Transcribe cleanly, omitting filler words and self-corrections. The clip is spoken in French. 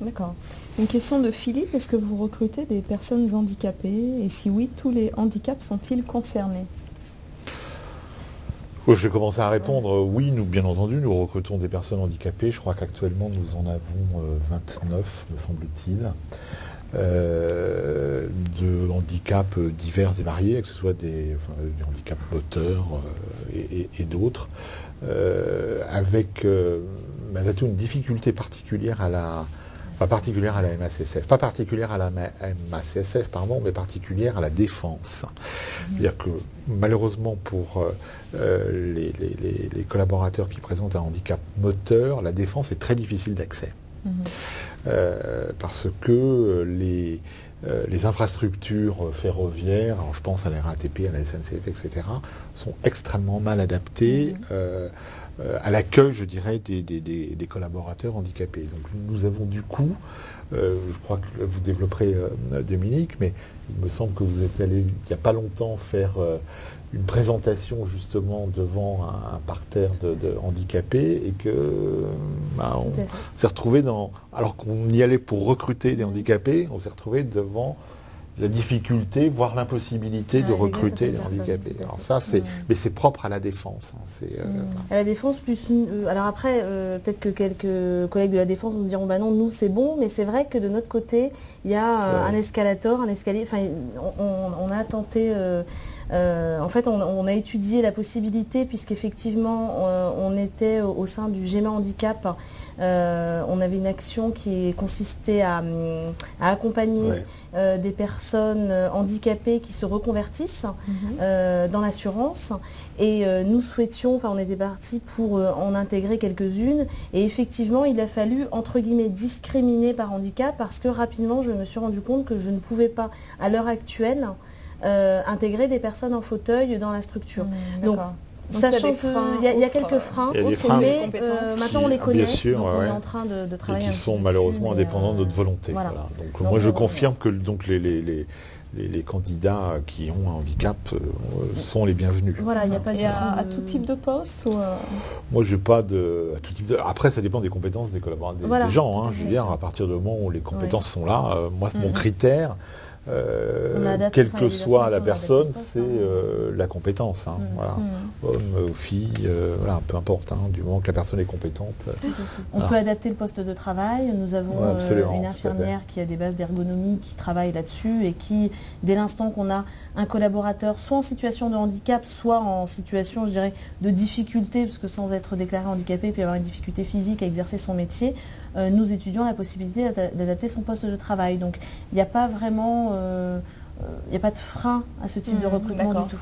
D'accord. Une question de Philippe, est-ce que vous recrutez des personnes handicapées? Et si oui, tous les handicaps sont-ils concernés? Je vais commencer à répondre. Oui, nous, bien entendu, nous recrutons des personnes handicapées. Je crois qu'actuellement, nous en avons 29, me semble-t-il, de handicaps divers et variés, que ce soit des handicaps moteurs et d'autres, avec malgré tout une difficulté particulière à la... Pas particulière à la MACSF, pas particulière à la MACSF, pardon, mais particulière à la défense. C'est-à-dire que malheureusement pour les collaborateurs qui présentent un handicap moteur, la défense est très difficile d'accès. Parce que les infrastructures ferroviaires, alors je pense à la RATP, à la SNCF, etc., sont extrêmement mal adaptées à l'accueil, je dirais, des collaborateurs handicapés. Donc nous avons du coup, je crois que vous développerez Dominique, mais il me semble que vous êtes allé il n'y a pas longtemps faire une présentation justement devant un parterre de handicapés et que on s'est retrouvé alors qu'on y allait pour recruter des handicapés, on s'est retrouvé devant la difficulté, voire l'impossibilité de recruter les handicapés. Alors ça, mais c'est propre à la défense. À la défense, plus... alors après, peut-être que quelques collègues de la défense nous diront, bah non, nous c'est bon, mais c'est vrai que de notre côté, il y a un escalator, un escalier, enfin, on a tenté... en fait, on a étudié la possibilité, puisqu'effectivement, on était au sein du GEMA Handicap. On avait une action qui consistait à accompagner des personnes handicapées qui se reconvertissent dans l'assurance. Et nous souhaitions, enfin on était partis pour en intégrer quelques-unes. Et effectivement, il a fallu, entre guillemets, discriminer par handicap parce que rapidement, je me suis rendu compte que je ne pouvais pas, à l'heure actuelle, intégrer des personnes en fauteuil dans la structure. Donc, sachant qu'il y a quelques freins, mais maintenant on les connaît, sûr, donc on est en train de travailler. Et qui sont malheureusement indépendants de notre volonté. Voilà. Donc moi je confirme que donc les candidats qui ont un handicap sont les bienvenus. Voilà, y a pas et à tout type de poste ou Moi je n'ai pas de... À tout type de... Après ça dépend des compétences des collaborateurs, des gens. Je veux dire, à partir du moment où les compétences sont là, moi mon critère... quelle que soit la personne, c'est la compétence. Voilà. Homme ou fille, voilà, peu importe, du moment que la personne est compétente. On peut adapter le poste de travail. Nous avons une infirmière qui a des bases d'ergonomie qui travaille là-dessus et qui, dès l'instant qu'on a un collaborateur soit en situation de handicap, soit en situation, je dirais, de difficulté, parce que sans être déclaré handicapé, il peut y avoir une difficulté physique à exercer son métier, nous étudions la possibilité d'adapter son poste de travail. Donc il n'y a pas vraiment, il n'y a pas de frein à ce type de recrutement du tout.